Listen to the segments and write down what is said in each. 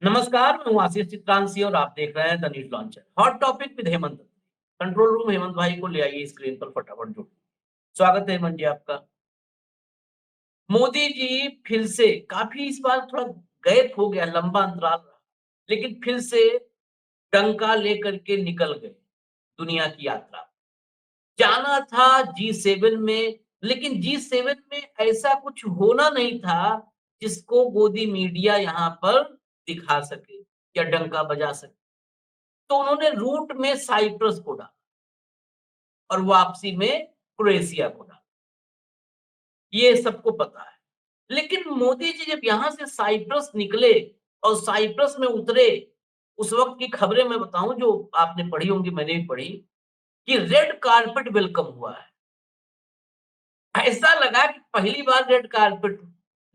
नमस्कार, मैं हूँ आशीष चित्रांशी और आप देख रहे हैं the news launcher. Hot topic with Hemant. Control room Hemant भाई को ले आइए स्क्रीन पर फटाफट जुड़। स्वागत है हेमंत जी आपका। मोदी जी फिर से काफी इस बार थोड़ा गैप हो गया, लंबा अंतराल रहा, लेकिन फिर से डंका लेकर के निकल गए दुनिया की यात्रा। जाना था जी7 में, लेकिन जी7 में ऐसा कुछ होना नहीं था जिसको गोदी मीडिया यहाँ पर दिखा सके या डंका बजा सके। तो उन्होंने रूट में साइप्रस को डाला और वापसी में क्रोएशिया को डाला। ये सबको पता है। लेकिन मोदी जी जब यहां से साइप्रस निकले और साइप्रस में उतरे, उस वक्त की खबरें मैं बताऊं जो आपने पढ़ी होंगी, मैंने भी पढ़ी, कि रेड कारपेट वेलकम हुआ है। ऐसा लगा कि पहली बार रेड कारपेट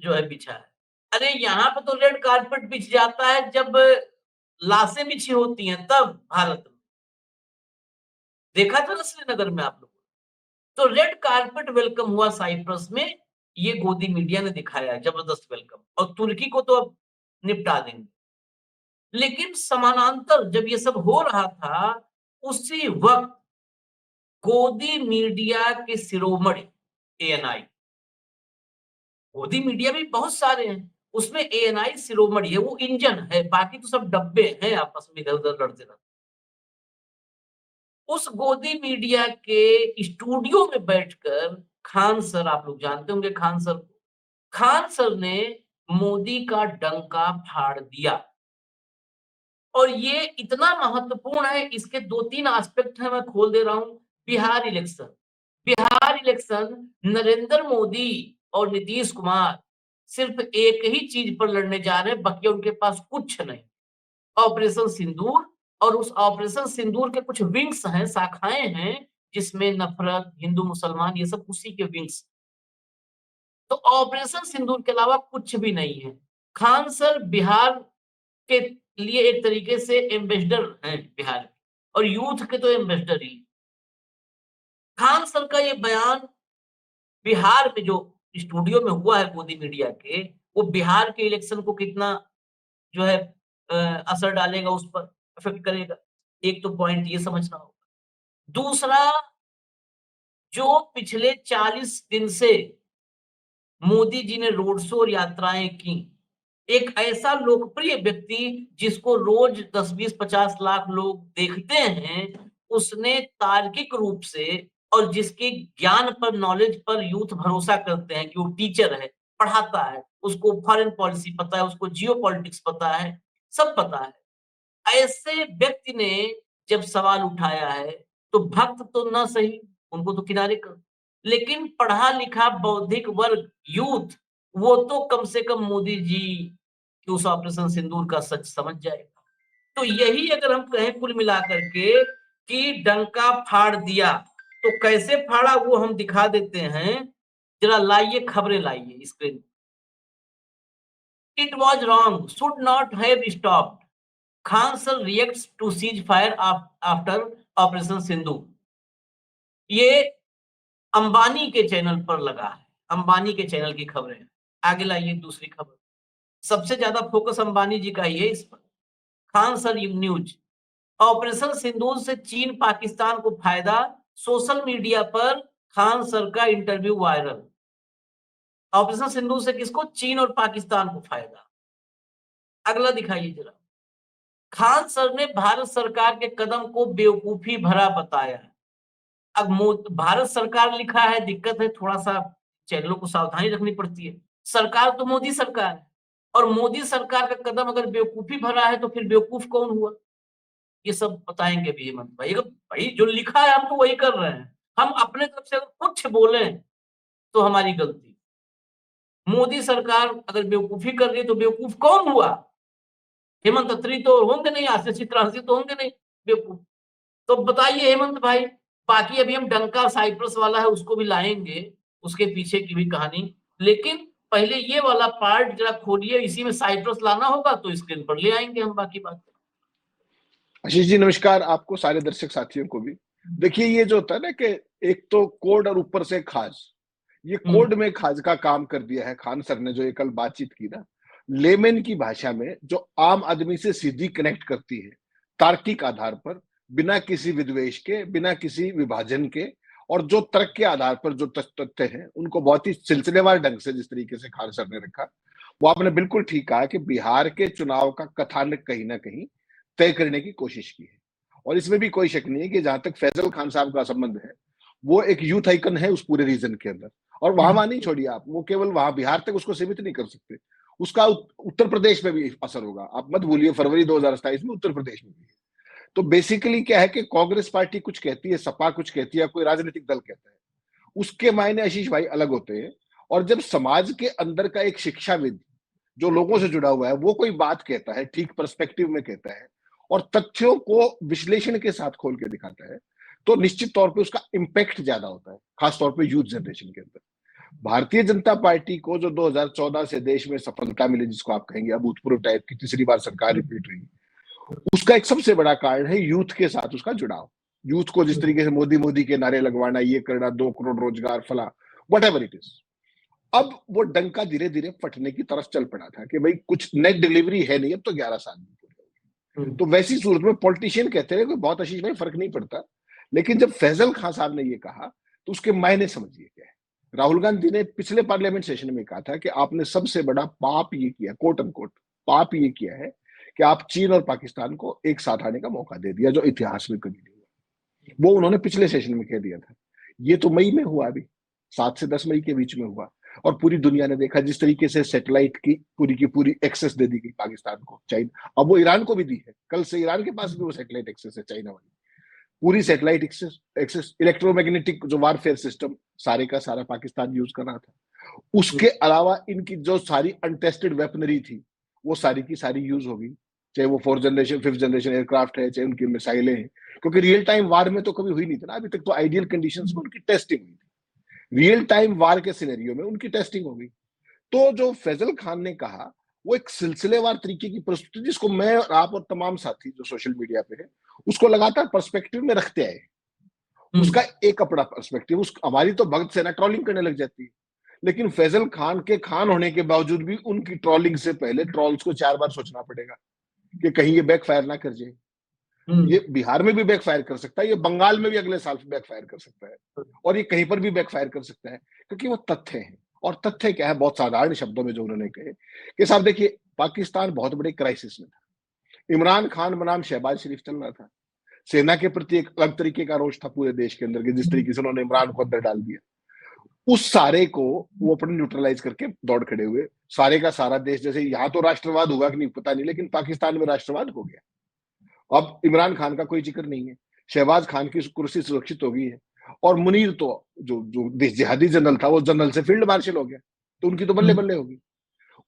जो है बिछा है। अरे यहाँ पे तो रेड कारपेट बिछ जाता है जब लाशें बिछी होती हैं, तब भारत में देखा था ना श्रीनगर में आप लोग। तो रेड कारपेट वेलकम हुआ साइप्रस में। ये गोदी मीडिया ने दिखाया है, जबरदस्त वेलकम। और तुर्की को तो अब निपटा देंगे। लेकिन समानांतर जब ये सब हो रहा था, उसी वक्त गोदी मीडिया के शिरोमणि एएनआई, गोदी मीडिया भी बहुत सारे हैं, उसमें एएनआई शिरोमणि है, वो इंजन है, बाकी तो सब डब्बे हैं आपस में इधर उधर लड़ते रहते। उस गोदी मीडिया के स्टूडियो में बैठकर खान सर, आप लोग जानते होंगे खान सर, खान सर ने मोदी का डंका फाड़ दिया। और ये इतना महत्वपूर्ण है, इसके 2-3 एस्पेक्ट हैं, मैं खोल दे रहा हूं। बिहार इलेक्शन, बिहार इलेक्शन नरेंद्र मोदी और नीतीश कुमार सिर्फ एक ही चीज पर लड़ने जा रहे हैं, बाकी उनके पास कुछ नहीं। ऑपरेशन सिंदूर, और उस ऑपरेशन सिंदूर के कुछ विंग्स हैं, शाखाएं हैं, जिसमें नफरत, हिंदू मुसलमान, ये सब उसी के विंग्स। तो ऑपरेशन सिंदूर के अलावा कुछ भी नहीं है। खान सर बिहार के लिए एक तरीके से एम्बेसडर हैं बिहार के, और यूथ के तो एम्बेसडर ही। खान सर का ये बयान बिहार में जो स्टूडियो में हुआ है गोदी मीडिया के, वो बिहार के इलेक्शन को कितना जो है असर डालेगा, उस पर इफेक्ट करेगा। एक तो पॉइंट ये समझना होगा। दूसरा, जो पिछले 40 दिन से मोदी जी ने रोड शो और यात्राएं की, एक ऐसा लोकप्रिय व्यक्ति जिसको रोज 10-20-50 लाख लोग देखते हैं, उसने तार्किक रूप से, और जिसके ज्ञान पर, नॉलेज पर यूथ भरोसा करते हैं कि वो टीचर है, पढ़ाता है, उसको फॉरेन पॉलिसी पता है, उसको जियो पॉलिटिक्स पता है, सब पता है, ऐसे व्यक्ति ने जब सवाल उठाया है, तो भक्त तो ना सही, उनको तो किनारे कर, लेकिन पढ़ा लिखा बौद्धिक वर्ग, यूथ, वो तो कम से कम मोदी जी कि उस ऑपरेशन सिंदूर का सच समझ जाएगा। तो यही अगर हम कहें कुल मिलाकर के कि डंका फाड़ दिया, तो कैसे फाड़ा वो हम दिखा देते हैं। जरा लाइए खबरें, लाइए screen. It was wrong, should not have stopped, Khan sir reacts to ceasefire after operation Sindhu. ये अंबानी के चैनल पर लगा है, अंबानी के चैनल की खबरें। आगे लाइए दूसरी खबर। सबसे ज्यादा फोकस अंबानी जी का ही है इस पर। खान सर न्यूज, ऑपरेशन सिंदूर से चीन पाकिस्तान को फायदा, सोशल मीडिया पर खान सर का इंटरव्यू वायरल। ऑपरेशन सिंदूर से किसको? चीन और पाकिस्तान को फायदा। अगला दिखाइए जरा। खान सर ने भारत सरकार के कदम को बेवकूफी भरा बताया। अब भारत सरकार लिखा है, दिक्कत है, थोड़ा सा चैनलों को सावधानी रखनी पड़ती है। सरकार तो मोदी सरकार है, और मोदी सरकार का कदम अगर बेवकूफी भरा है तो फिर बेवकूफ कौन हुआ? ये सब बताएंगे भी हेमंत भाई। अगर भाई जो लिखा है हम तो वही कर रहे हैं, हम अपने तरफ से अगर कुछ बोले तो हमारी गलती। मोदी सरकार अगर बेवकूफी कर रही है तो बेवकूफ कौन हुआ? हेमंत अत्री तो होंगे नहीं, आशीष चित्रांशी तो होंगे नहीं बेवकूफ। तो बताइए हेमंत भाई। बाकी अभी हम डंका साइप्रस वाला है उसको भी लाएंगे, उसके पीछे की भी कहानी। लेकिन पहले ये वाला पार्ट जरा खोलिए, इसी में साइप्रस लाना होगा तो स्क्रीन पर ले आएंगे हम बाकी बात। आशीष जी नमस्कार, आपको सारे दर्शक साथियों को भी। देखिए ये जो होता है ना कि एक तो कोड और ऊपर से खाज, ये कोड में खाज का काम कर दिया है खान सर ने, जो ये कल बातचीत की ना, लेमन की भाषा में जो आम आदमी से सीधी कनेक्ट करती है, तार्किक आधार पर, बिना किसी विद्वेष के, बिना किसी विभाजन के, और जो तर्क के आधार पर जो तथ्य हैं उनको बहुत ही सिलसिलेवार ढंग से जिस तरीके से खान सर ने रखा, वो आपने बिल्कुल ठीक कहा कि बिहार के चुनाव का कथानक कहीं ना कहीं तय करने की कोशिश की है। और इसमें भी कोई शक नहीं है कि जहां तक फैजल खान साहब का संबंध है, वो एक यूथ आइकन है उस पूरे रीजन के अंदर। और वहां नहीं छोड़िए आप, वो केवल वहां बिहार तक उसको सीमित नहीं कर सकते, उसका उत्तर प्रदेश में भी असर होगा। आप मत भूलिए फरवरी 2027 में उत्तर प्रदेश में भी है। तो बेसिकली क्या है कि कांग्रेस पार्टी कुछ कहती है, सपा कुछ कहती है, कोई राजनीतिक दल कहता है, उसके मायने आशीष भाई अलग होते हैं। और जब समाज के अंदर का एक शिक्षाविद जो लोगों से जुड़ा हुआ है वो कोई बात कहता है, ठीक पर्सपेक्टिव में कहता है और तथ्यों को विश्लेषण के साथ खोल के दिखाता है, तो निश्चित तौर पे उसका इम्पैक्ट ज्यादा होता है, खासतौर पे यूथ जनरेशन के अंदर। भारतीय जनता पार्टी को जो 2014 से देश में सफलता मिली, जिसको आप कहेंगे अभूतपूर्व टाइप की तीसरी बार सरकार रिपीट हुई, उसका एक सबसे बड़ा कारण है यूथ के साथ उसका जुड़ाव। यूथ को जिस तरीके से मोदी मोदी के नारे लगवाना, ये करना, 2 करोड़ रोजगार, फला, वट एवर इट इज। अब वो डंका धीरे धीरे फटने की तरफ चल पड़ा था कि भाई कुछ नेट डिलीवरी है नहीं, अब तो 11 साल में पूरे हो गए। तो वैसी सूरत में पॉलिटिशियन कहते हैं कि बहुत आशीष भाई फर्क नहीं पड़ता, लेकिन जब फैजल खान साहब ने ये कहा तो उसके मायने समझिए क्या है। राहुल गांधी ने पिछले पार्लियामेंट सेशन में कहा था कि आपने सबसे बड़ा पाप ये किया, कोट अनकोट पाप ये किया है कि आप चीन और पाकिस्तान को एक साथ आने का मौका दे दिया, जो इतिहास में कभी नहीं हुआ। वो उन्होंने पिछले सेशन में कह दिया था। ये तो मई में हुआ, अभी 7 से 10 मई के बीच में हुआ, और पूरी दुनिया ने देखा जिस तरीके से सैटेलाइट की पूरी एक्सेस दे दी गई पाकिस्तान को, चाइना, अब वो ईरान को भी दी है, कल से ईरान के पास भी वो सैटेलाइट एक्सेस है, चाइना वाली पूरी सैटेलाइट एक्सेस, इलेक्ट्रोमैग्नेटिक जो वारफेयर सिस्टम सारे का सारा पाकिस्तान यूज कर रहा था। उसके अलावा इनकी जो सारी अनटेस्टेड वेपनरी थी वो सारी की सारी यूज होगी, चाहे वो 4th generation 5th generation aircraft है, चाहे उनकी मिसाइलें हैं, क्योंकि रियल टाइम वार में तो कभी हुई नहीं थी ना अभी तक, तो आइडियल कंडीशंस में उनकी टेस्टिंग हुई थी, रियल टाइम वार के सिनेरियो में उनकी टेस्टिंग होगी। तो जो फैजल खान ने कहा वो एक सिलसिलेवार तरीके की प्रस्तुति, जिसको मैं और आप और तमाम साथी जो सोशल मीडिया पे है उसको लगातार पर्सपेक्टिव में रखते आए। उसका एक अपना पर्सपेक्टिव, उस हमारी तो भगत सेना ट्रोलिंग करने लग जाती है, लेकिन फैजल खान के खान होने के बावजूद भी उनकी ट्रोलिंग से पहले ट्रोल्स को 4 बार सोचना पड़ेगा कि कहीं ये बैकफायर ना कर जाए। ये बिहार में भी बैकफायर कर सकता है, ये बंगाल में भी अगले साल बैकफायर कर सकता है, और ये कहीं पर भी बैकफायर कर सकता है, क्योंकि वो तथ्य हैं। और तथ्य क्या है, बहुत साधारण शब्दों में जो उन्होंने कहे कि साहब देखिए पाकिस्तान बहुत बड़े क्राइसिस में था, इमरान खान बनाम शहबाज शरीफ चल रहा था, सेना के प्रति एक अलग तरीके का रोष था पूरे देश के अंदर कि जिस तरीके से उन्होंने इमरान को अंदर डाल दिया, उस सारे को वो अपने न्यूट्रलाइज करके दौड़ खड़े हुए। सारे का सारा देश, जैसे यहाँ तो राष्ट्रवाद हुआ कि नहीं पता नहीं, लेकिन पाकिस्तान में राष्ट्रवाद हो गया। अब इमरान खान का कोई जिक्र नहीं है, शहबाज खान की कुर्सी सुरक्षित हो गई है, और मुनीर तो जो जो जिहादी जनरल था वो जनरल से फील्ड मार्शल हो गया, तो उनकी तो बल्ले बल्ले होगी।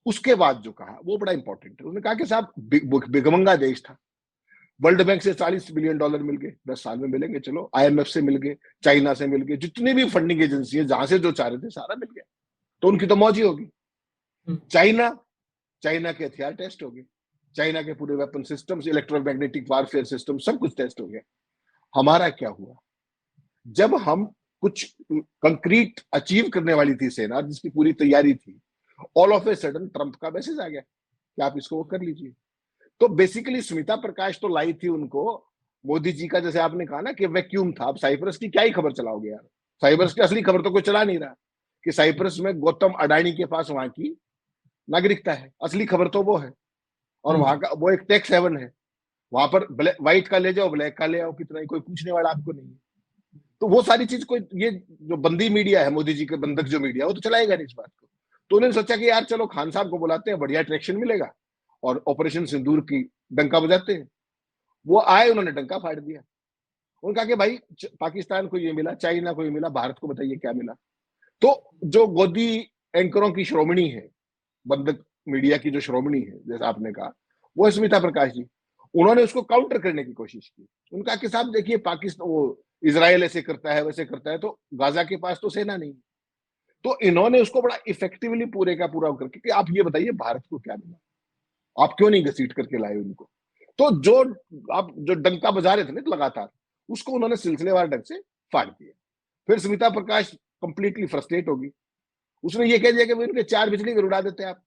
उसके बाद जो कहा वो बड़ा इंपॉर्टेंट है, उन्होंने कहा कि साहब भिगमंगा देश था, वर्ल्ड बैंक से $40 बिलियन मिल गए, 10 साल में मिलेंगे, चलो IMF से मिल गए, चाइना से मिल गए, जितनी भी फंडिंग एजेंसी है जहां से जो चाह रहे थे सारा मिल गया, तो उनकी तो मौज ही होगी। चाइना चाइना के हथियार टेस्ट हो गए, चाइना के पूरे weapon systems, electromagnetic warfare system सब कुछ टेस्ट हो गया। हमारा क्या हुआ, जब हम कुछ कंक्रीट अचीव करने वाली थी सेना जिसकी पूरी तैयारी थी, all of a sudden Trump का मैसेज आ गया कि आप इसको कर लीजिए। तो बेसिकली स्मिता प्रकाश तो लाई थी उनको मोदी जी का, जैसे आपने कहा ना कि वैक्यूम था, अब साइप्रस की क्या ही खबर चलाओगे यार, साइप्रस की असली खबर तो कोई चला नहीं रहा कि साइप्रस में गौतम अडानी के पास वहां की नागरिकता है, असली खबर तो वो है। और वहां का वो एक टैक्स हेवन है, वहां पर व्हाइट का ले जाओ, ब्लैक का ले आओ, कितना ही, कोई पूछने वाला आपको नहीं है। तो वो सारी चीज कोई, ये जो बंदी मीडिया है मोदी जी के बंधक जो मीडिया, वो तो चलाएगा नहीं इस बात को। तो उन्होंने सोचा कि यार चलो खान साहब को बुलाते हैं, बढ़िया ट्रैक्शन मिलेगा, और ऑपरेशन सिंदूर की डंका बजाते हैं। वो आए, उन्होंने डंका फाड़ दिया, उन्होंने कहा कि भाई पाकिस्तान को ये मिला, चाइना को ये मिला, भारत को बताइए क्या मिला। तो जो गोदी एंकरों की श्रोमणी है, बंधक मीडिया की जो श्रोमणी है जैसा आपने कहा, वो स्मिता प्रकाश जी, उन्होंने उसको काउंटर करने की कोशिश की। उनका कि साहब देखिए पाकिस्तान, वो इजराइल ऐसे करता है वैसे करता है, तो गाजा के पास तो सेना नहीं। तो इन्होंने उसको बड़ा इफेक्टिवली पूरे का पूरा करके कि आप ये बताइए भारत को क्या मिला, आप क्यों नहीं घसीट करके लाए उनको। तो जो आप जो डंका बजा रहे थे ना लगातार, उसको उन्होंने सिलसिलेवार ढंग से फाड़ दिया। फिर स्मिता प्रकाश कंप्लीटली फ्रस्ट्रेट होगी, उसने ये कह दिया कि उनके 4 बिजली बिल उड़ा देते आप,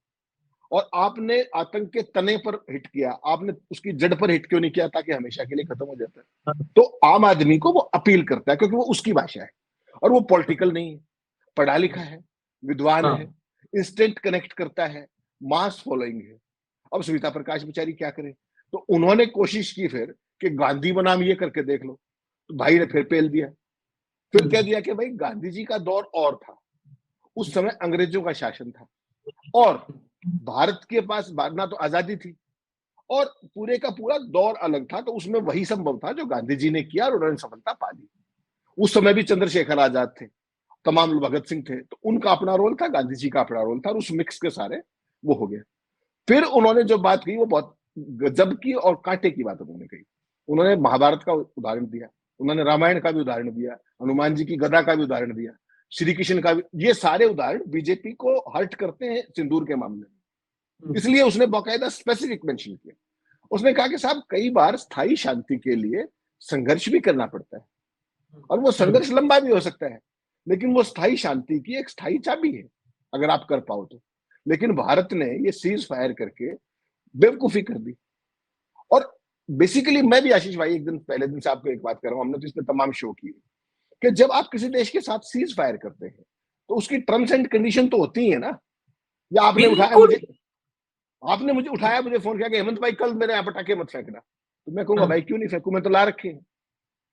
और आपने आतंक के तने पर हिट किया, आपने उसकी जड़ पर हिट क्यों नहीं किया ताकि हमेशा के लिए खत्म हो जाता है? हाँ, तो आम आदमी को वो अपील करता है क्योंकि वो उसकी भाषा है और वो पॉलिटिकल नहीं है, पढ़ा लिखा है, विद्वान है, हाँ, इंस्टेंट कनेक्ट करता है, मास फॉलोइंग है। अब स्मिता प्रकाश बेचारी क्या करे? तो उन्होंने कोशिश की फिर कि गांधी बनाम ये करके देख लो, तो भाई ने फिर पेल दिया, फिर कह दिया कि भाई गांधी जी का दौर और था, उस समय अंग्रेजों का शासन था और भारत के पास ना तो आजादी थी और पूरे का पूरा दौर अलग था, तो उसमें वही संभव था जो गांधी जी ने किया और उन्होंने सफलता पा ली। उस समय भी चंद्रशेखर आजाद थे, तमाम लोग भगत सिंह थे, तो उनका अपना रोल था, गांधी जी का अपना रोल था और उस मिक्स के सारे वो हो गया। फिर उन्होंने जो बात कही वो बहुत गजब की और कांटे की बात उन्होंने कही। उन्होंने महाभारत का उदाहरण दिया, उन्होंने रामायण का भी उदाहरण दिया, हनुमान जी की गदा का भी उदाहरण दिया, श्री कृष्ण का भी। ये सारे उदाहरण बीजेपी को हर्ट करते हैं सिंदूर के मामले में, इसलिए उसने बाकायदा स्पेसिफिक मेंशन किया। उसने कहा कि साहब कई बार स्थायी शांति के लिए संघर्ष भी करना पड़ता है और वो संघर्ष लंबा भी हो सकता है, लेकिन वो स्थायी शांति की एक स्थायी चाबी है अगर आप कर पाओ तो। लेकिन भारत ने ये सीज फायर करके बेवकूफी कर दी। और बेसिकली मैं भी आशीष भाई एक दिन पहले दिन से आपको एक बात कर रहा हूं, हमने तो इसमें तमाम शो किए कि जब आप किसी देश के साथ सीज फायर करते हैं तो उसकी टर्म्स एंड कंडीशन तो होती है ना। या बिल्कुल। आपने मुझे उठाया, मुझे फोन किया कि हेमंत भाई कल मेरे यहाँ पटाखे मत फेंकना, तो मैं कहूंगा हाँ, भाई क्यों नहीं फेंकू, मैं तो ला रखे हैं,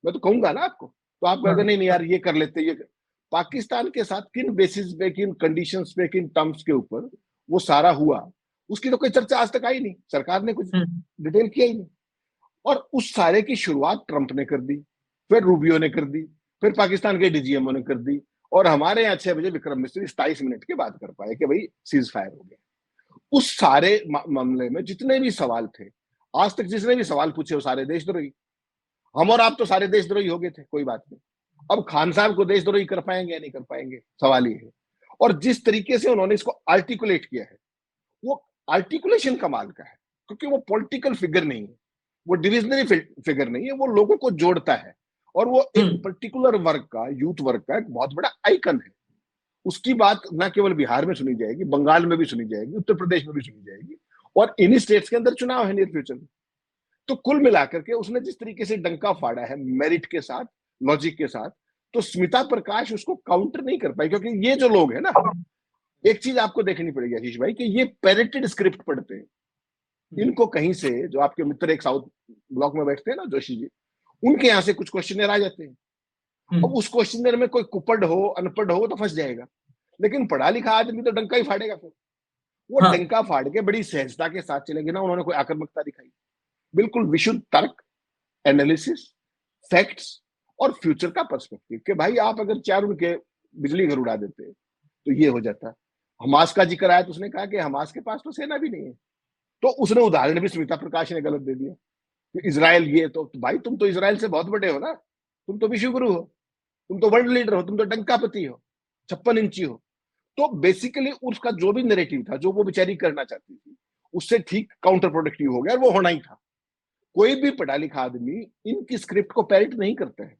मैं तो कहूंगा ना आपको। तो आप कहेंगे हाँ, नहीं नहीं हाँ, यार ये कर लेते, ये कर। पाकिस्तान के साथ किन बेसिस पे, किन कंडीशंस पे, किन टर्म्स के ऊपर वो सारा हुआ, उसकी तो कोई चर्चा आज तक आई नहीं, सरकार ने कुछ हम्म, डिटेल किया ही नहीं। और उस सारे की शुरुआत ट्रंप ने कर दी, फिर रूबियो ने कर दी, फिर पाकिस्तान के डीजीएमओ ने कर दी और हमारे यहाँ 6 बजे विक्रम मिश्री 27 मिनट के बाद कर पाए कि भाई सीज फायर हो गया। उस सारे मामले में जितने भी सवाल थे, आज तक जिसने भी सवाल पूछे वो सारे देशद्रोही। हम और आप तो सारे देशद्रोही हो गए थे, कोई बात नहीं। अब खान साहब को देशद्रोही कर पाएंगे या नहीं कर पाएंगे, सवाल ये है। और जिस तरीके से उन्होंने इसको आर्टिकुलेट किया है, वो आर्टिकुलेशन कमाल का है, क्योंकि वो पॉलिटिकल फिगर नहीं है, वो डिविजनरी फिगर नहीं है, वो लोगों को जोड़ता है और वो एक हम्म, पर्टिकुलर वर्ग का, यूथ वर्ग का एक बहुत बड़ा आइकन है। उसकी बात ना केवल बिहार में सुनी जाएगी, बंगाल में भी सुनी जाएगी, उत्तर प्रदेश में भी सुनी जाएगी और इन्हीं स्टेट्स के अंदर चुनाव है नियर फ्यूचर में। तो कुल मिलाकर के उसने जिस तरीके से डंका फाड़ा है मेरिट के साथ, लॉजिक के साथ, तो स्मिता प्रकाश उसको काउंटर नहीं कर पाई, क्योंकि ये जो लोग हैं ना, एक चीज आपको देखनी पड़ेगी आशीष भाई कि ये पेरेटेड स्क्रिप्ट पढ़ते हैं। इनको कहीं से, जो आपके मित्र एक साउथ ब्लॉक में बैठते हैं ना जोशी जी, उनके यहाँ से कुछ क्वेश्चनर आ जाते हैं। अब हम्म, उस क्वेश्चनर में कोई कुपड़ हो, अनपढ़ हो तो फंस जाएगा, लेकिन पढ़ा लिखा आदमी तो डंका ही फाड़ेगा। फिर वो हाँ, डंका फाड़ के बड़ी सहजता के साथ चलेंगे ना, उन्होंने कोई आक्रामकता दिखाई, बिल्कुल विशुद्ध तर्क, एनालिसिस, फैक्ट्स और फ्यूचर का पर्सपेक्टिव कि भाई आप अगर 4 उनके बिजली घर उड़ा देते तो ये हो जाता। हमास का जिक्र आया तो उसने कहा कि हमास के पास तो सेना भी नहीं है, तो उसने उदाहरण भी स्मिता प्रकाश ने गलत दे दिया कि इसराइल ये तो भाई तुम तो इसराइल से बहुत बड़े हो ना, तुम तो विश्व गुरु हो, तुम तो वर्ल्ड लीडर हो, तुम तो डंकापति हो, 56 इंची हो। तो बेसिकली उसका जो भी नैरेटिव था, जो वो बेचारी करना चाहती थी, उससे ठीक काउंटर प्रोडक्टिव हो गया और वो होना ही था। कोई भी पढ़ा लिखा आदमी इनकी स्क्रिप्ट को पैरेट नहीं करता है,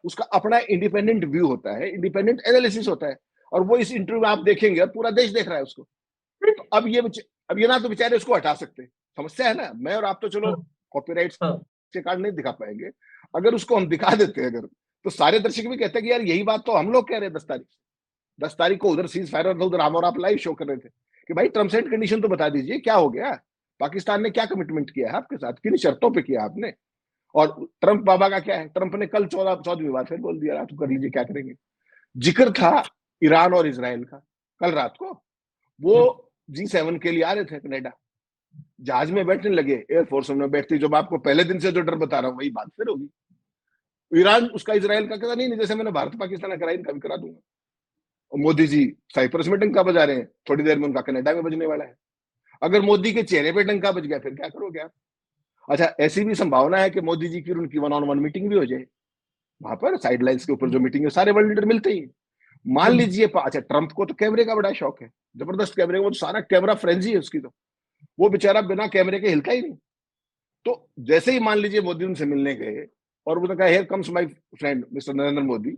उसका अपना इंडिपेंडेंट व्यू होता है, इंडिपेंडेंट एनालिसिस होता है। और वो इस इंटरव्यू में आप देखेंगे पूरा देश देख रहा है उसको। तो अब ये ना तो बेचारे उसको हटा सकते, समस्या है ना। मैं और आप तो चलो हाँ, कॉपीराइट हाँ, के कार्ड नहीं दिखा पाएंगे, अगर उसको हम दिखा देते हैं अगर, तो सारे दर्शक भी कहते हैं कि यार यही बात तो हम लोग कह रहे हैं 10 तारीख। 10 तारीख को उधर सीज फायर था, उधर हम और आप लाइव शो कर रहे थे कि भाई टर्म्स एंड कंडीशन तो बता दीजिए क्या हो गया, पाकिस्तान ने क्या कमिटमेंट किया है आपके साथ, किन शर्तों पे किया आपने। और ट्रंप बाबा का क्या है, ट्रंप ने कल 14वीं बार फिर बोल दिया, आप कर लीजिए क्या करेंगे। जिक्र था ईरान और इसराइल का कल रात को, वो हम्म, G7 के लिए आ रहे थे कनाडा, जहाज में बैठने लगे, एयरफोर्स में बैठती, जो मैं आपको पहले दिन से जो डर बता रहा हूँ वही बात फिर होगी। ईरान उसका इसराइल का कहता नहीं नहीं, जैसे मैंने भारत पाकिस्तान का कराई इनका भी करा दूंगा। और मोदी जी साइप्रस में डंका बजा रहे हैं, थोड़ी देर में उनका कनाडा में बजने वाला है। अगर मोदी के चेहरे पे डंका बज गया फिर क्या करोगे आप? अच्छा, ऐसी भी संभावना है कि मोदी जी की और उनकी 1-on-1 मीटिंग भी हो जाए वहां पर, साइडलाइंस के ऊपर जो मीटिंग है, सारे वर्ल्ड लीडर मिलते ही। मान हम्म, लीजिए अच्छा ट्रंप को तो कैमरे का बड़ा शौक है, जबरदस्त कैमरे, वो तो सारा कैमरा फ्रेंजी है उसकी, तो वो बेचारा बिना कैमरे के हिलता ही नहीं। तो जैसे ही मान लीजिए मोदी उनसे मिलने गए और उन्होंने कहा here comes my friend mister Narendra Modi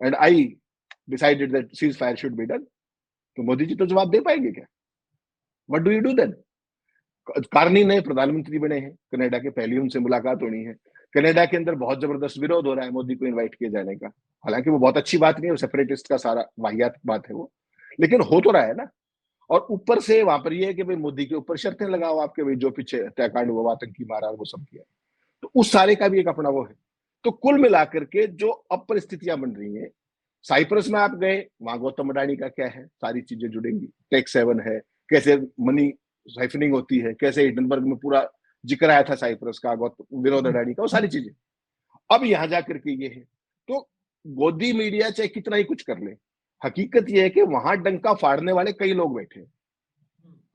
and I decided that ceasefire should be done, तो मोदी जी तो जवाब दे पाएंगे क्या? What do you do then? Carney नए प्रधानमंत्री बने हैं कनाडा के, पहली उनसे मुलाकात होनी है। कनाडा के अंदर बहुत जबरदस्त विरोध हो रहा है मोदी को इनवाइट किए जाने का। हालांकि वो बहुत अच्छी बात नहीं है, वो सेपरेटिस्ट का सारा वाहियात बात है वो, लेकिन हो तो रहा है ना। और ऊपर से वहां पर ये है कि भाई मोदी के ऊपर शर्तें लगाओ आपके, भाई जो पीछे हत्याकांड हुआ, आतंकी मारा, वो सब किया, तो उस सारे का भी एक अपना वो है। तो कुल मिलाकर के जो अब परिस्थितियां बन रही हैं, साइप्रस में आप गए, वहां गौतम अडानी का क्या है, सारी चीजें जुड़ेंगी, टैक्स सेवन है, कैसे मनी साइफनिंग होती है, कैसे हिडनबर्ग में पूरा जिक्र आया था साइप्रस का, गौतम विनोद अडानी का, वो सारी चीजें अब यहां जाकर के ये है। तो गोदी मीडिया चाहे कितना ही कुछ कर ले, हकीकत ये है कि वहां डंका फाड़ने वाले कई लोग बैठे हैं।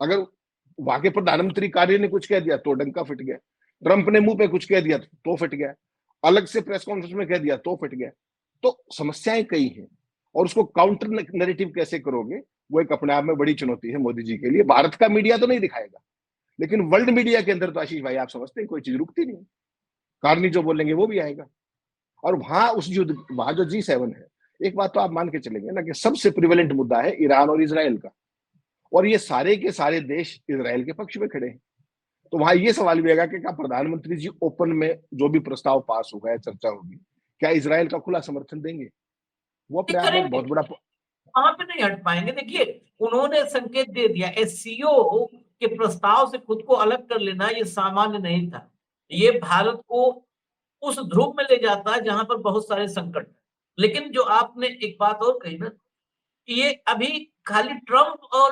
अगर वहां के प्रधानमंत्री कार्य ने कुछ कह दिया तो डंका फिट गया, ट्रंप ने मुंह पे कुछ कह दिया तो फिट गया, अलग से प्रेस कॉन्फ्रेंस में कह दिया तो फिट गया। तो समस्याएं कई हैं, और उसको काउंटर नैरेटिव कैसे करोगे, वो एक अपने आप में बड़ी चुनौती है मोदी जी के लिए। भारत का मीडिया तो नहीं दिखाएगा, लेकिन वर्ल्ड मीडिया के अंदर तो आशीष भाई आप समझते हैं कोई चीज रुकती नहीं। कार्नी जो बोलेंगे वो भी आएगा। और वहां उस युद्ध, वहां जो G7 है, एक बात तो आप मान के चलेंगे ना कि सबसे प्रिवेलेंट मुद्दा है ईरान और इसराइल का, और ये सारे के सारे देश इसराइल के पक्ष में खड़े हैं। तो वहां ये सवाल भी आएगा कि क्या प्रधानमंत्री जी ओपन में जो भी प्रस्ताव पास होगा या चर्चा होगी, क्या इसराइल का खुला समर्थन देंगे? वो ये अपने आप में एक करेंगे, बहुत बड़ा वहां पे नहीं हट पाएंगे। देखिए, उन्होंने संकेत दे दिया, एससीओ के प्रस्ताव से खुद को अलग कर लेना ये सामान्य नहीं था। ये भारत को उस ध्रुव में ले जाता है जहां पर बहुत सारे संकट हैं। लेकिन जो आपने एक बात और कही ना, ये अभी खाली ट्रम्प और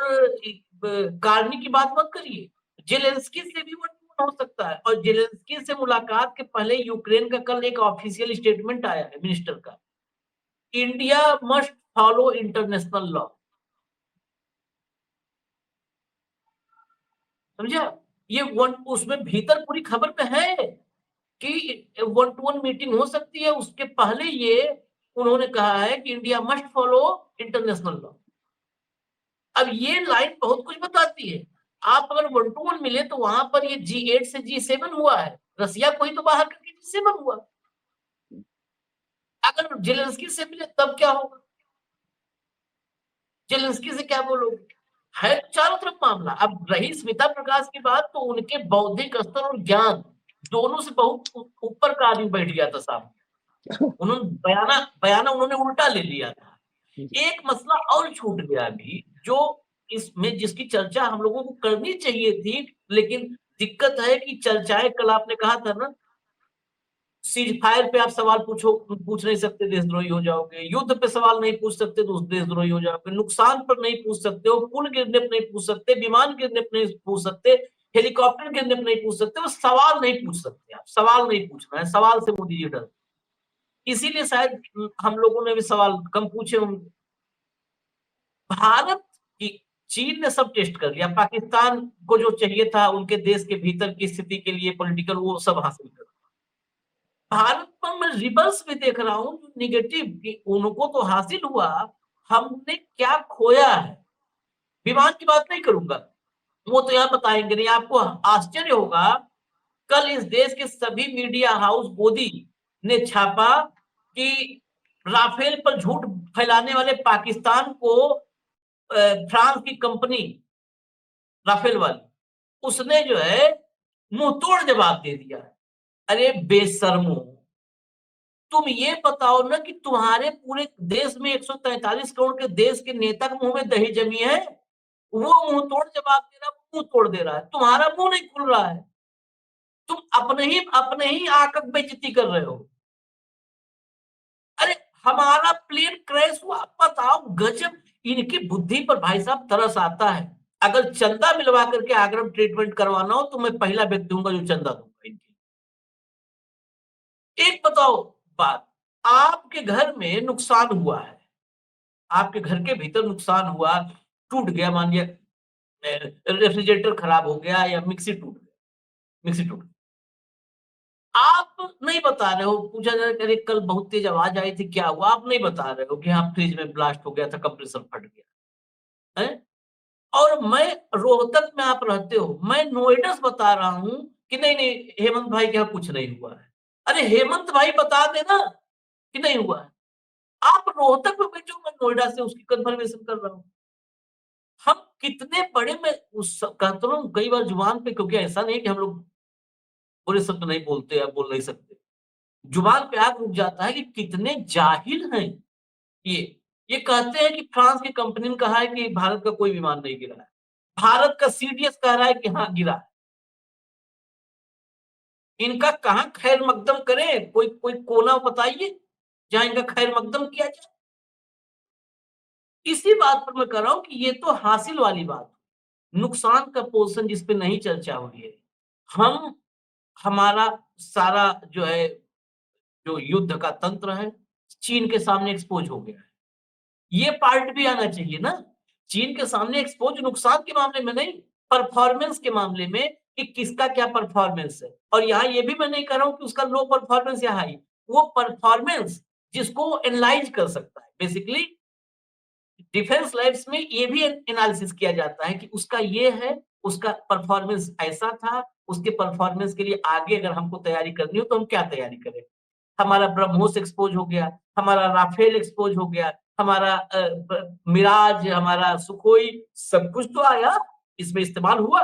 कार्नी की बात मत करिए, जेलेंस्की से भी वो हो सकता है। और जेलेंस्की से मुलाकात के पहले यूक्रेन का कल एक ऑफिशियल स्टेटमेंट आया है मिनिस्टर का, India must follow international law. समझा? ये वन उसमें भीतर पूरी खबर पे है कि 1-to-1 मीटिंग हो सकती है। उसके पहले ये उन्होंने कहा है कि India must follow international law. अब ये लाइन बहुत कुछ बताती है। आप अगर 1-to-1 मिले तो वहां पर ये G8 से G7 हुआ है, रसिया को ही तो बाहर करके G7 हुआ। अगर जेलेंस्की से मिले तब क्या होगा? जेलेंस्की से क्या बोलोगे? है चारों तरफ मामला। अब रही स्मिता प्रकाश की बात, तो उनके बौद्धिक स्तर और ज्ञान दोनों से बहुत ऊपर का आदमी बैठ गया था सामने। उन्होंने बयाना बयाना उन्होंने उल्टा ले लिया था। एक मसला और छूट गया अभी, जो इसमें जिसकी चर्चा हम लोगों को करनी चाहिए थी, लेकिन दिक्कत है कि चर्चाएं, कल आपने कहा था ना, सीज फायर पे आप सवाल पूछ नहीं सकते, देशद्रोही हो जाओगे। युद्ध पे सवाल नहीं पूछ सकते तो देशद्रोही हो जाओगे। नुकसान पर नहीं पूछ सकते हो, पुल गिरने पर नहीं पूछ सकते, विमान गिरने पर नहीं पूछ सकते, हेलीकॉप्टर गिरने पर नहीं पूछ सकते, वो सवाल नहीं पूछ सकते। आप सवाल नहीं पूछना है, सवाल से मोदी जी डर, इसीलिए शायद हम लोगों ने भी सवाल कम पूछे होंगे। भारत की चीन ने सब टेस्ट कर लिया, पाकिस्तान को जो चाहिए था उनके देश के भीतर की स्थिति के लिए पॉलिटिकल, वो सब हासिल कर। भारत पर मैं रिवर्स भी देख रहा हूँ निगेटिव, कि उनको तो हासिल हुआ, हमने क्या खोया है। विमान की बात नहीं करूंगा, वो तो यहाँ बताएंगे नहीं। आपको आश्चर्य होगा, कल इस देश के सभी मीडिया हाउस मोदी ने छापा कि राफेल पर झूठ फैलाने वाले पाकिस्तान को फ्रांस की कंपनी राफेल वाली, उसने जो है मुंह तोड़ जवाब दे दिया। अरे बेशर्मो, तुम ये बताओ ना कि तुम्हारे पूरे देश में 143 करोड़ के देश के नेता के मुंह में दही जमी है, वो मुंह तोड़ जवाब दे रहा है, मुंह तोड़ दे रहा है, तुम्हारा मुंह नहीं खुल रहा है। तुम अपने ही आकक बेइज्जती कर रहे हो। अरे हमारा प्लेन क्रैश हुआ, बताओ, गजब। इनकी बुद्धि पर भाई साहब तरस आता है। अगर चंदा मिलवा करके आगरम ट्रीटमेंट करवाना हो तो मैं पहला व्यक्ति हूँ जो चंदा दूंगा इनके। एक बताओ बात, आपके घर में नुकसान हुआ है, आपके घर के भीतर नुकसान हुआ, टूट गया, मान लिया रेफ्रिजरेटर खराब हो गया या मिक्सी टूट गई। आप नहीं बता रहे हो, पूछा जाए अरे कल बहुत तेज आवाज आई थी, क्या हुआ? आप नहीं बता रहे हो कि हाँ फ्रिज में ब्लास्ट हो गया था, कंप्रेसर फट गया है। और मैं रोहतक में, आप रहते हो, मैं नोएडा से बता रहा हूँ कि नहीं नहीं हेमंत भाई के यहाँ कुछ नहीं हुआ है। अरे हेमंत भाई बता देना कि नहीं हुआ है। आप रोहतक में बैठो, मैं नोएडा से उसकी कंफर्मेशन कर रहा हूँ। हम कितने बड़े, मैं उस कहता हूँ कई बार जुबान पे, क्योंकि ऐसा नहीं है कि हम लोग बुरे शब्द नहीं बोलते या बोल नहीं सकते। जुबान पे हाथ रुक जाता है कि कितने जाहिल हैं ये। ये कहते हैं कि फ्रांस की कंपनी ने कहा है कि भारत का कोई विमान नहीं गिरा है। भारत का सीडीएस कह रहा है कि हाँ गिरा है। इनका कहाँ खैर मकदम करें? कोई कोई कोना बताइए, जहाँ इनका खैर मकदम किया जाए। इसी बात पर मैं कह रहा हूँ कि ये तो हासिल वाली बात, नुकसान का पोर्शन जिस पे नहीं चर्चा हो रही है। हम हमारा सारा जो है, जो युद्ध का तंत्र है, चीन के सामने एक्सपोज़ हो गया है। ये पार्ट भी आना चाहिए ना। चीन के सामने एक्सपोज़ नुकसान के मामले में नहीं, परफॉर्मेंस के मामले में कि किसका क्या परफॉर्मेंस है। और यहाँ ये भी मैं नहीं कह रहा हूँ कि उसका लो परफॉर्मेंस या हाई, वो परफॉर्मेंस जिसको एनालाइज़ कर सकता है। बेसिकली डिफेंस लैब्स में ये भी एनालिसिस किया जाता है कि उसका ये है, उसका परफॉर्मेंस ऐसा था, उसके परफॉर्मेंस के लिए आगे अगर हमको तैयारी करनी हो तो हम क्या तैयारी करें? हमारा ब्रह्मोस एक्सपोज़ हो गया, हमारा राफेल एक्सपोज़ हो गया, हमारा मिराज, हमारा सुखोई, सब कुछ तो आया, इसमें इस्तेमाल हुआ।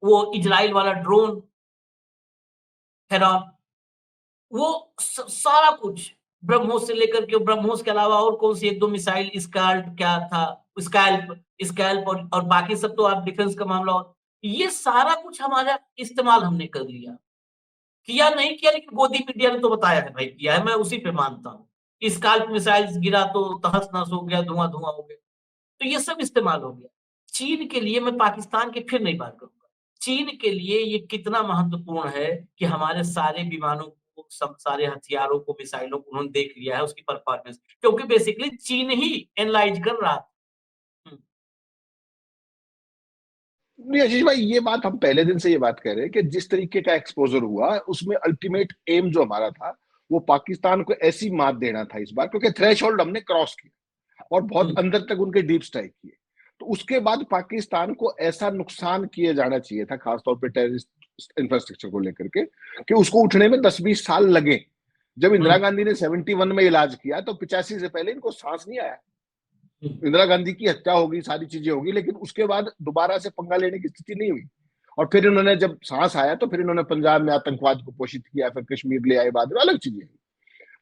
वो इज़राइल वाला ड्रोन, हेरॉन, वो सारा कुछ ब्रह्मोस से लेकर के, ब्रह्मोस के अलावा और कौन सी 1-2 मिसाइल, स्काल्प क्या था, स्कैल्प स्कैल्प और बाकी सब तो आप डिफेंस का मामला और ये सारा कुछ हमारा इस्तेमाल हमने कर लिया। किया नहीं किया, लेकिन गोदी मीडिया ने तो बताया है भाई किया है, मैं उसी पे मानता हूँ। स्काल्प मिसाइल्स गिरा तो तहस-नहस हो गया, धुआँ-धुआँ हो गया। तो ये सब इस्तेमाल हो गया। चीन के लिए, मैं पाकिस्तान की फिर नहीं बात करूँगा। चीन के लिए ये कितना महत्वपूर्ण है कि हमारे सारे विमानों को, सब सारे हथियारों को, मिसाइलों को उन्होंने देख लिया है, उसकी परफॉर्मेंस। क्योंकि बेसिकली चीन ही एनालाइज़ कर रहा था। हुँ, नहीं आशीष भाई, ये बात हम पहले दिन से ये बात कह रहे हैं कि जिस तरीके का एक्सपोजर हुआ उसमें अल्टीमेट एम जो हमारा था वो पाकिस्तान को ऐसी मात देना था इस बार, क्योंकि थ्रेशोल्ड हमने क्रॉस किया और बहुत हुँ, अंदर तक उनके डीप स्ट्राइक किए। तो उसके बाद पाकिस्तान को ऐसा नुकसान किए जाना चाहिए था, खासतौर पे टेररिस्ट इंफ्रास्ट्रक्चर को लेकर के, कि उसको उठने में 10-20 साल लगे। जब हुँ, इंदिरा गांधी ने 71 में इलाज किया तो 85 से पहले इनको सांस नहीं आया। हुँ, इंदिरा गांधी की हत्या होगी, सारी चीजें होगी, लेकिन उसके बाद दोबारा से पंगा लेने की स्थिति नहीं हुई। और फिर इन्होंने जब सांस आया तो फिर इन्होंने पंजाब में आतंकवाद को पोषित किया, फिर कश्मीर ले आए, बाद में अलग चीजें। हुँ,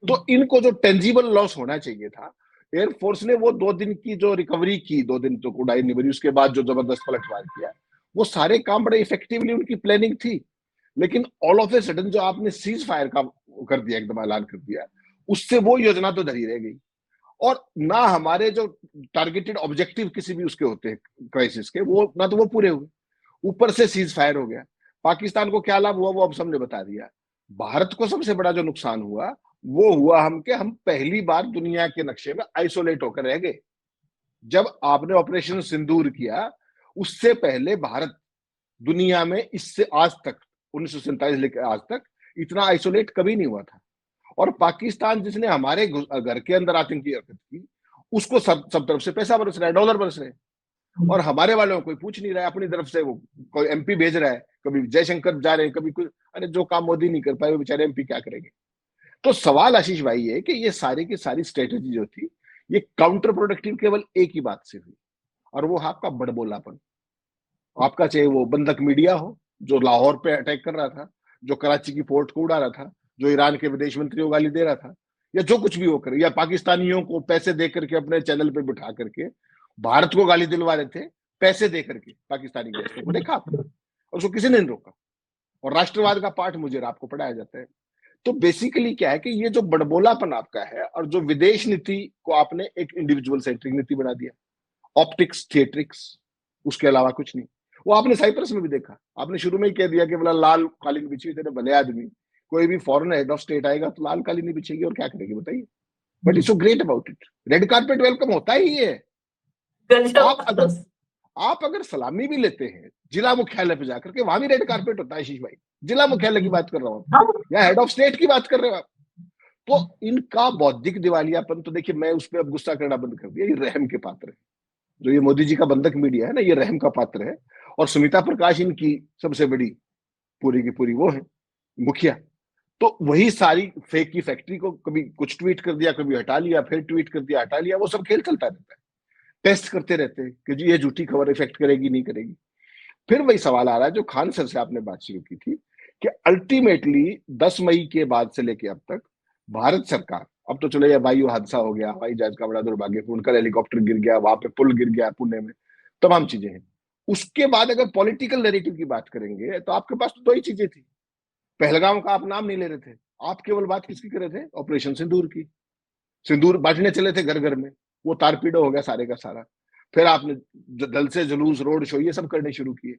तो इनको जो टेंजिबल लॉस होना चाहिए था, एयरफोर्स ने वो 2 दिन की जो रिकवरी की, 2 दिन तो उड़ाई नहीं बनी, उसके बाद जो जबरदस्त पलटवार किया, वो सारे काम बड़े इफेक्टिवली उनकी प्लानिंग थी। लेकिन ऑल ऑफ ए सडन जो आपने सीज फायर का कर दिया, एकदम ऐलान कर दिया, उससे वो योजना तो धरी रह गई। और ना हमारे जो टारगेटेड ऑब्जेक्टिव किसी भी उसके होते हैं क्राइसिस के, वो ना तो वो पूरे हुए, ऊपर से सीज फायर हो गया। पाकिस्तान को क्या लाभ हुआ वो अब सबने बता दिया। भारत को सबसे बड़ा जो नुकसान हुआ वो हुआ हम पहली बार दुनिया के नक्शे में आइसोलेट होकर रह गए। जब आपने ऑपरेशन सिंदूर किया, उससे पहले भारत दुनिया में इससे आज तक 1947 लेकर आज तक इतना आइसोलेट कभी नहीं हुआ था। और पाकिस्तान जिसने हमारे घर के अंदर आतंकी हरकत की, उसको सब सब तरफ से पैसा बरस रहा है, डॉलर बरस रहे हैं। हुँ, और हमारे वालों को कोई पूछ नहीं रहा है अपनी तरफ से। वो कोई एमपी भेज रहा है, कभी जयशंकर जा रहे हैं, कभी कुछ। अरे जो काम मोदी नहीं कर पाए वो बेचारे एमपी क्या करेंगे? तो सवाल आशीष भाई है कि ये सारी की सारी स्ट्रेटेजी जो थी, ये काउंटर प्रोडक्टिव केवल एक ही बात से हुई, और वो है आपका बड़बोलापन। आपका चाहे वो बंधक मीडिया हो जो लाहौर पे अटैक कर रहा था, जो कराची की पोर्ट को उड़ा रहा था, जो ईरान के विदेश मंत्री को गाली दे रहा था, या जो कुछ भी हो करे, या पाकिस्तानियों को पैसे दे करके अपने चैनल पे बिठा करके भारत को गाली दिलवा रहे थे, पैसे दे करके पाकिस्तानी गैंगस्टर को, देखा आपने? और उसको किसी ने नहीं रोका। और राष्ट्रवाद का पाठ मुझे आपको पढ़ाया जाता है। तो बेसिकली क्या है कि ये जो बड़बोलापन आपका है, और जो विदेश नीति को आपने एक इंडिविजुअल सेंट्रिक नीति बना दिया, ऑप्टिक्स थिएट्रिक्स, उसके अलावा कुछ नहीं। वो आपने साइप्रस में भी देखा, आपने शुरू में ही कह दिया कि बोला लाल कालीन बिछी हुई, तेरे भले आदमी। कोई भी फॉरेन हेड ऑफ स्टेट आएगा तो लाल कालीन नहीं बिछेगी और क्या करेगी बताइए? But it's so great about it, red carpet welcome होता ही है। आप अगर गज़ब। आप अगर सलामी भी लेते हैं जिला मुख्यालय पे जाकर के, वहां भी रेड कारपेट होता है आशीष भाई। जिला मुख्यालय की बात कर रहा हूं, हाँ, या हेड ऑफ स्टेट की बात कर रहे हो आप। तो इनका बौद्धिक दिवालियापन तो देखिए, मैं उस पर अब गुस्सा करना बंद कर दिया। ये रहम के पात्र है। जो ये मोदी जी का बंधक मीडिया है ना, ये रहम का पात्र है। और सुमिता प्रकाश इनकी सबसे बड़ी पूरी की पूरी वो है मुखिया। तो वही सारी फेक की फैक्ट्री को कभी कुछ ट्वीट कर दिया, कभी हटा लिया, फिर ट्वीट कर दिया, हटा लिया, वो सब खेल चलता रहता है। टेस्ट करते रहते हैं कि जी ये झूठी खबर इफेक्ट करेगी नहीं करेगी। फिर वही सवाल आ रहा है जो खान सर से आपने बात शुरू की थी कि अल्टीमेटली 10 मई के बाद से लेके अब तक भारत सरकार, अब तो चलो ये वायु हादसा हो गया, हवाई जहाज का बड़ा दुर्भाग्यपूर्ण, कल हेलीकॉप्टर गिर गया, वहां पे पुल गिर गया पुणे में, तमाम चीजें हैं। उसके बाद अगर पॉलिटिकल नैरेटिव की बात करेंगे तो आपके पास तो दो ही चीजें थी। पहलगाम का आप नाम नहीं ले रहे थे, आप केवल बात किसकी कर रहे थे? ऑपरेशन सिंदूर की। सिंदूर बांटने चले थे घर घर में, वो तारपीड़ो हो गया सारे का सारा। फिर आपने दल से जुलूस, रोड शो, ये सब करने शुरू किए।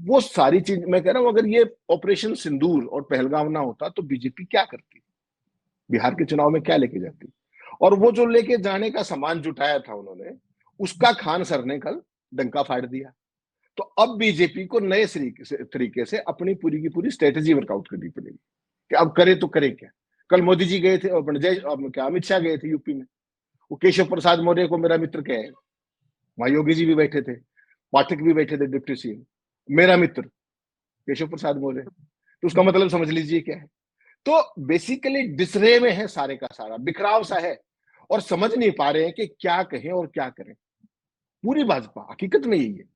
वो सारी चीज मैं कह रहा हूं, अगर ये ऑपरेशन सिंदूर और पहलगाम ना होता तो बीजेपी क्या करती, बिहार के चुनाव में क्या लेके जाती? और वो जो लेके जाने का सामान जुटाया था उन्होंने, उसका खान सर ने कल डंका फाड़ दिया। तो अब बीजेपी को नए तरीके से अपनी पूरी की पूरी स्ट्रेटेजी वर्कआउट करनी पड़ेगी कि अब करे तो करे क्या। कल मोदी जी गए थे, क्या अमित शाह गए थे यूपी में, वो केशव प्रसाद मौर्य को मेरा मित्र कहे, वहां योगी जी भी बैठे थे, पाठक भी बैठे थे, डिप्टी सीएम मेरा मित्र केशव प्रसाद मौर्य। तो उसका मतलब समझ लीजिए क्या है। तो बेसिकली डिसरे में है सारे का सारा, बिखराव सा है, और समझ नहीं पा रहे हैं कि क्या कहें और क्या करें। पूरी भाजपा हकीकत में यही है।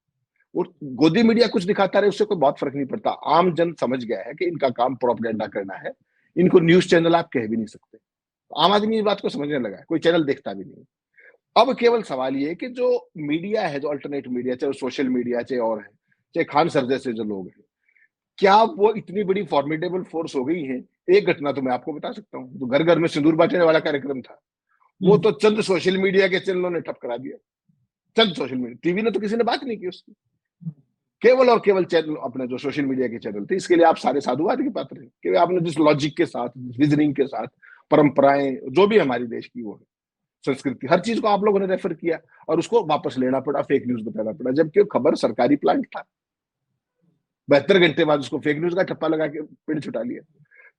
और गोदी मीडिया कुछ दिखाता रहे उससे कोई बहुत फर्क नहीं पड़ता। आम जन समझ गया है कि इनका काम प्रोपेगेंडा करना है। इनको न्यूज चैनल आप कह भी नहीं सकते। आम आदमी इस बात को समझने लगा है, कोई चैनल देखता भी नहीं। अब केवल सवाल ये है कि जो मीडिया है, जो अल्टरनेट मीडिया, चाहे सोशल मीडिया चाहे और है, चाहे खान सर जैसे जो लोग हैं, क्या वो इतनी बड़ी फॉर्मिडेबल फोर्स हो गई है? एक घटना तो मैं आपको बता सकता हूँ, जो घर घर में सिंदूर बांटने वाला कार्यक्रम था, वो तो चंद सोशल मीडिया के चैनलों ने ठप करा दिया। चंद सोशल मीडिया, टीवी ने तो किसी ने बात नहीं की उसकी। केवल और केवल चैनल, अपने जो सोशल मीडिया के चैनल थे, इसके लिए आप सारे साधुवाद के पात्र हैं कि आपने जिस लॉजिक के साथ, रीजनिंग के साथ, परंपराएं जो भी हमारी देश की वो है, संस्कृति, हर चीज को आप लोगों ने रेफर किया और उसको वापस लेना पड़ा, फेक न्यूज बताना पड़ा, जबकि खबर सरकारी प्लांट था। 72 घंटे बाद उसको फेक न्यूज का ठप्पा लगा के पेड़ छुटा लिया।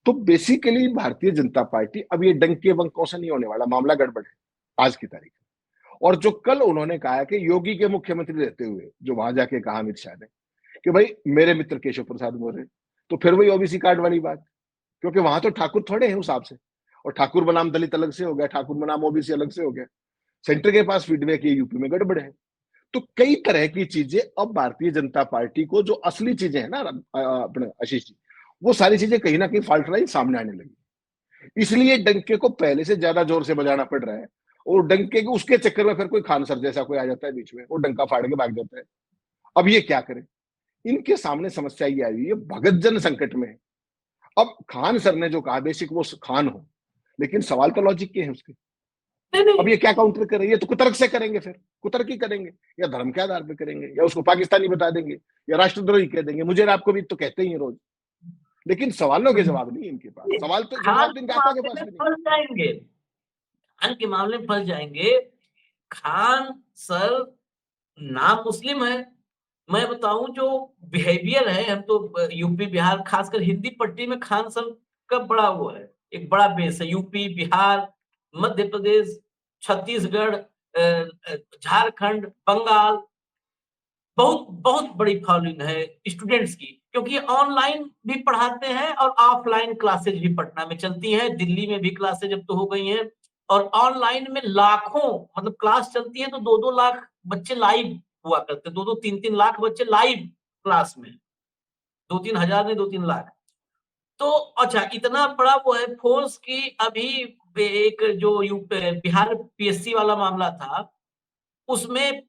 तो बेसिकली भारतीय जनता पार्टी, अब ये डंके बंकों से नहीं होने वाला, मामला गड़बड़ है आज की तारीख में। और जो कल उन्होंने कहा कि योगी के मुख्यमंत्री रहते हुए जो वहां जाके कहा अमित शाह ने कि भाई मेरे मित्र केशव प्रसाद मौर्य, तो फिर वही ओबीसी कार्ड वाली बात, क्योंकि वहां तो ठाकुर थोड़े हैं उस हिसाब से, और ठाकुर बनाम दलित अलग से हो गया, ठाकुर बनाम ओबीसी अलग से हो गया। सेंटर के पास फीडबैक ये यूपी में गड़बड़ है। तो कई तरह की चीजें अब भारतीय जनता पार्टी को, जो असली चीजें है ना अपने आशीष जी, वो सारी चीजें कहीं ना कहीं फाल्ट रही सामने आने लगी। इसलिए डंके को पहले से ज्यादा जोर से बजाना पड़ रहा है। और डंके के उसके चक्कर में फिर कोई खान सर जैसा कोई आ जाता है बीच में, वो डंका फाड़ के भाग जाता है। अब ये क्या करें? इनके सामने समस्या ये आई हुई है, भगत जन संकट में है। अब खान सर ने जो कहा, बेसिक वो खान हो, लेकिन सवाल तो लॉजिक के हैं उसके। नहीं अब नहीं ये क्या काउंटर कर रही है? तो कुतर्क से करेंगे, फिर कुतर्क ही करेंगे, या धर्म के आधार पर करेंगे, या उसको पाकिस्तानी बता देंगे, या राष्ट्रद्रोही कह देंगे। मुझे आपको भी तो कहते ही हैं रोज, लेकिन सवालों के जवाब नहीं इनके पास। ये सवाल तो खान जवाब तो के इनके आपा के मामले पास में भी नहीं। फंस जाएंगे, खान के मामले में फंस जाएंगे। खान सर नाम मुस्लिम है। मैं बताऊं जो बिहेवियर है, हम तो यूपी बिहार खासकर हिंदी पट्टी में खान सर का बड़ा वो है, एक बड़ा बेस है। यूपी, बिहार, मध्य प्रदेश, छत्तीसगढ़, झारखंड, बंगाल, बहुत बहुत बड़ी फॉलोइंग है स्टूडेंट्स की, क्योंकि ये ऑनलाइन भी पढ़ाते हैं और ऑफलाइन क्लासेज भी पटना में चलती हैं, दिल्ली में भी क्लासेज अब तो हो गई हैं। और ऑनलाइन में लाखों, मतलब क्लास चलती है तो 2-2 लाख बच्चे लाइव हुआ करते, 2-2 3-3 लाख बच्चे लाइव क्लास में, 2-3 हजार नहीं, 2-3 लाख। तो अच्छा, इतना बड़ा वो है फोर्स की। अभी एक जो बिहार पीएससी वाला मामला था, उसमें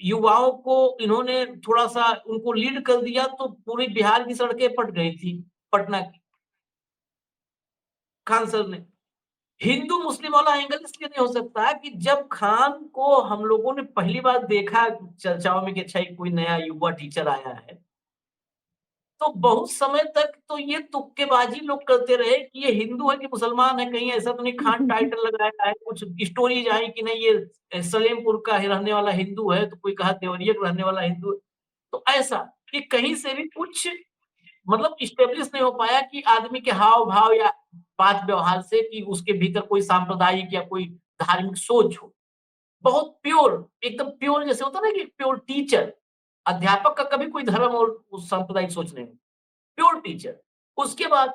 युवाओं को इन्होंने थोड़ा-सा उनको लीड कर दिया, तो पूरी बिहार की सड़कें पट गई थी, पटना की, खान सर ने। हिंदू-मुस्लिम वाला एंगल इसलिए नहीं हो सकता कि जब खान को हम लोगों ने पहली बार देखा चर्चाओं में कि अच्छा ये कोई नया युवा टीचर आया है, तो बहुत समय तक तो ये तुक्केबाजी लोग करते रहे कि ये हिंदू है कि मुसलमान है, कहीं ऐसा तो नहीं खान टाइटल लगाया है, कुछ स्टोरीज आई कि नहीं ये सलेमपुर का ही रहने वाला हिंदू है, तो कोई कहा देवरिया का रहने वाला हिंदू है। तो ऐसा कि कहीं से भी कुछ मतलब इस्टेब्लिश नहीं हो पाया कि आदमी के हाव-भाव या बात व्यवहार से कि उसके भीतर कोई सांप्रदायिक या कोई धार्मिक सोच हो। बहुत प्योर, एकदम प्योर, जैसे होता है ना कि प्योर टीचर, अध्यापक का कभी कोई धर्म और उस सांप्रदायिक सोच नहीं, प्योर टीचर। उसके बाद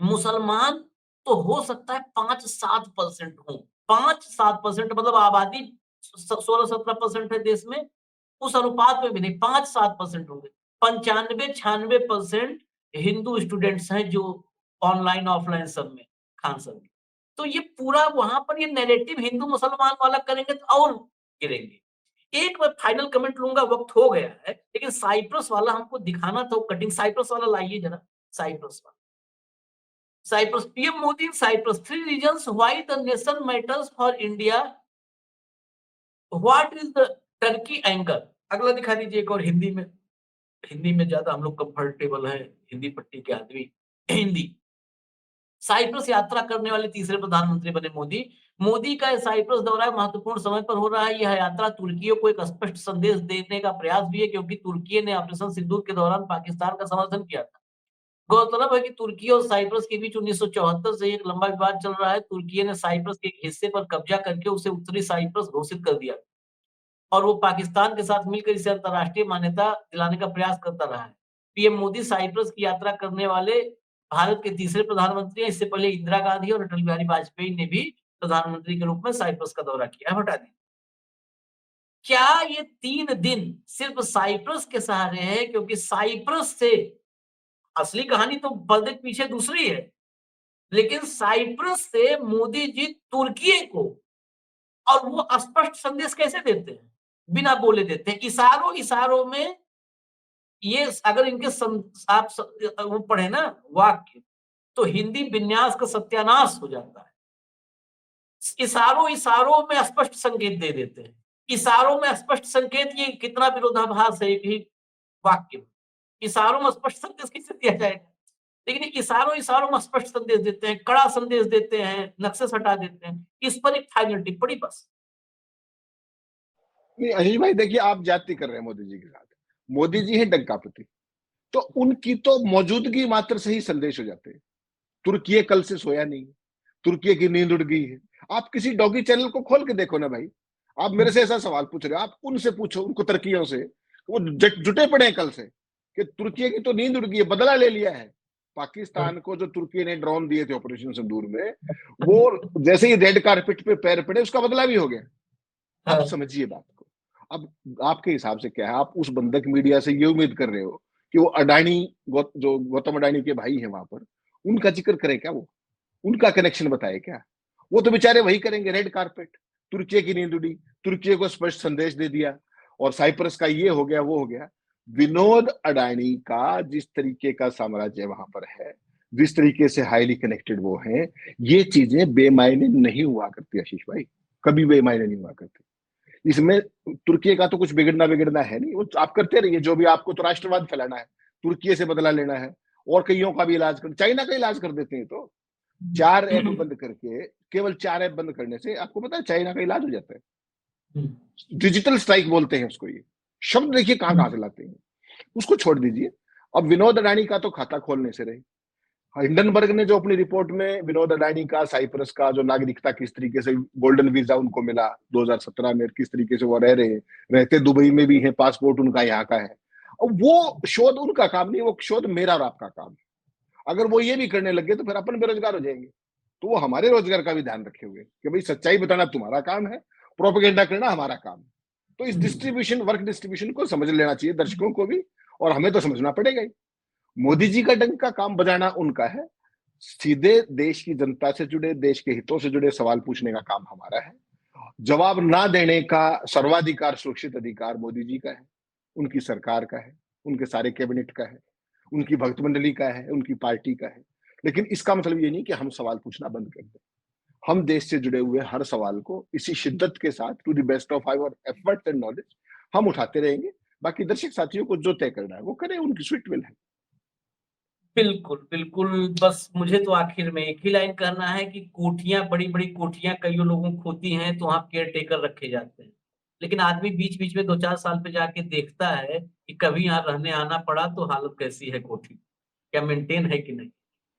मुसलमान तो हो सकता है 5-7% हो, 5-7% मतलब आबादी 16-17% है देश में, उस अनुपात में भी नहीं, 5-7% होंगे। 95-96% हिंदू स्टूडेंट्स हैं जो ऑनलाइन, ऑफलाइन सब में, खान सर में। तो ये पूरा वहाँ पर ये नैरेटिव हिंदू मुसलमान वाला करेंगे तो और गिरेंगे। एक मैं फाइनल कमेंट लूँगा, वक़्त हो गया है, लेकिन साइप्रस वाला हमको दिखाना था वो कटिंग, साइप्रस वाला लाइए ज़रा, साइप्रस वाला। Cyprus, PM Modi in Cyprus, 3 reasons why the nation matters for India, what is the Turkey anchor? अगला दिखा दीजिए एक और हिंदी में। हिंदी में ज़्यादा हम लोग कंफर्टेबल हैं, हिंदी पट्टी के आदमी। हिंदी, साइप्रस यात्रा करने वाले तीसरे प्रधानमंत्री बने मोदी। मोदी का साइप्रस दौरा महत्वपूर्ण समय पर हो रहा है। यह यात्रा तुर्कियों को एक स्पष्ट संदेश देने का प्रयास भी है, क्योंकि तुर्की ने ऑपरेशन सिंदूर के दौरान पाकिस्तान का समर्थन किया था। गौरतलब है कि तुर्की और साइप्रस के बीच 1974 से एक लंबा विवाद चल रहा है। तुर्की ने साइप्रस के एक हिस्से पर कब्जा करके उसे उत्तरी साइप्रस घोषित कर दिया और वो पाकिस्तान के साथ मिलकर इसे अंतर्राष्ट्रीय मान्यता दिलाने का प्रयास करता रहा है। पीएम मोदी साइप्रस की यात्रा करने वाले भारत के तीसरे प्रधानमंत्री हैं। इससे पहले इंदिरा गांधी और अटल बिहारी वाजपेयी ने भी प्रधानमंत्री के रूप में साइप्रस का दौरा किया है। हटा दी। क्या ये 3 दिन सिर्फ साइप्रस के सहारे है? क्योंकि साइप्रस से असली कहानी तो पर्दे के पीछे दूसरी है, लेकिन साइप्रस से मोदी जी तुर्की को, और वो स्पष्ट संदेश कैसे देते हैं? बिना बोले देते हैं, इशारों इशारों में। ये अगर इनके आप वो पढ़े ना वाक्य, तो हिंदी विन्यास का सत्यानाश हो जाता है। इशारों इशारों में स्पष्ट संकेत दे देते हैं। इशारों में स्पष्ट संकेत, ये कितना विरोधाभास है एक ही वाक्य में। इशारों में स्पष्ट संदेश कैसे दिया जाएगा? लेकिन इशारों इशारों में स्पष्ट संदेश देते हैं, कड़ा संदेश देते हैं, नक्शे हटा देते हैं। इस पर एक फाइनल टिप्पणी बस। नहीं अनिल भाई, देखिए आप जाति कर रहे हैं मोदी जी के साथ। मोदी जी हैं डंकापति, तो उनकी तो मौजूदगी मात्र से ही संदेश हो जाते हैं। तुर्की कल से सोया नहीं, तुर्की की नींद उड़ गई है। आप किसी डॉगी चैनल को खोल के देखो ना भाई। आप मेरे से ऐसा सवाल पूछ रहे हो, आप उनसे पूछो, उनको तुर्कियों से, वो जुटे पड़े हैं कल से कि तुर्की की तो नींद उड़ गई है, बदला ले लिया है। पाकिस्तान को जो तुर्की ने ड्रोन दिए थे ऑपरेशन सिंदूर में, वो जैसे ही रेड कारपेट पे पैर पड़े, उसका बदला भी हो गया। आप हाँ। समझिए बात को। अब आपके हिसाब से क्या है, आप उस बंधक मीडिया से ये उम्मीद कर रहे हो कि वो अडानी, जो गौतम अडानी के भाई हैं वहां पर, उनका जिक्र करे क्या? वो उनका कनेक्शन बताए क्या? वो तो बेचारे वही करेंगे, रेड कारपेट, तुर्की की नींद उड़ी, तुर्की को स्पष्ट संदेश दे दिया, और साइप्रस का ये हो गया, वो हो गया। विनोद अडानी का जिस तरीके का साम्राज्य वहां पर है, जिस तरीके से हाईली कनेक्टेड वो हैं, ये चीजें बेमायने नहीं हुआ करती आशीष भाई, कभी बेमायने नहीं हुआ करती। इसमें तुर्की का तो कुछ बिगड़ना बिगड़ना है नहीं, वो आप करते रहिए जो भी, आपको तो राष्ट्रवाद फैलाना है, तुर्की से बदला लेना है, और कईयों का भी इलाज कर, चाइना का इलाज कर देते हैं। तो 4 ऐप बंद करके, केवल 4 ऐप बंद करने से आपको पता है चाइना का इलाज हो जाता है। डिजिटल स्ट्राइक बोलते हैं उसको। ये शब्द देखिए कहां कहां से लाते हैं। उसको छोड़ दीजिए। अब विनोद अडानी का तो खाता खोलने से रहे। हिंडनबर्ग ने जो अपनी रिपोर्ट में विनोद अडानी का साइप्रस का जो नागरिकता, किस तरीके से गोल्डन वीजा उनको मिला 2017 में, किस तरीके से वो रह रहे हैं, रहते दुबई में भी है, पासपोर्ट उनका यहाँ का है। अब वो शोध उनका काम नहीं, वो शोध मेरा और आपका काम है। अगर वो ये भी करने लगे तो फिर अपन बेरोजगार हो जाएंगे। तो वो हमारे रोजगार का भी ध्यान रखे हुए कि भाई सच्चाई बताना तुम्हारा काम है, प्रोपेगेंडा करना हमारा काम है। तो इस डिस्ट्रीब्यूशन, वर्क डिस्ट्रीब्यूशन को समझ लेना चाहिए दर्शकों को भी, और हमें तो समझना पड़ेगा ही। मोदी जी का डंक का काम बजाना उनका है, सीधे देश की जनता से जुड़े, देश के हितों से जुड़े सवाल पूछने का काम हमारा है। जवाब ना देने का सर्वाधिकार, सुरक्षित अधिकार मोदी जी का है, उनकी सरकार का है, उनके सारे कैबिनेट का है, उनकी भक्त मंडली का है, उनकी पार्टी का है। लेकिन इसका मतलब ये नहीं कि हम सवाल पूछना बंद कर दें। हम देश से जुड़े हुए हर सवाल को इसी शिद्दत के साथ, to the best of our efforts and knowledge, हम उठाते रहेंगे। बाकी दर्शक साथियों को जो तय करना है वो करें, उनकी स्वीट विल है। बिल्कुल, बिल्कुल। बस मुझे तो आखिर में एक ही लाइन कहना है कि कोठियाँ, बड़ी-बड़ी कोठियाँ कइयों लोगों को होती हैं, तो वहाँ केयर टेकर रखे जाते हैं। लेकिन आदमी बीच-बीच में 2-4 साल पे जाके देखता है कि कभी यहाँ रहने आना पड़ा तो हालत कैसी है कोठी, क्या मेंटेन है कि नहीं?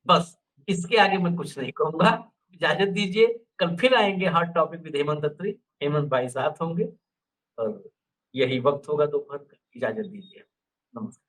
बस, इसके आगे मैं कुछ नहीं कहूँगा। इजाज़त दीजिए, कल फिर आएँगे हॉट टॉपिक विद हेमंत अत्री। हेमंत भाई साथ होंगे और यही वक़्त होगा दोपहर का। इजाज़त दीजिए। नमस्कार।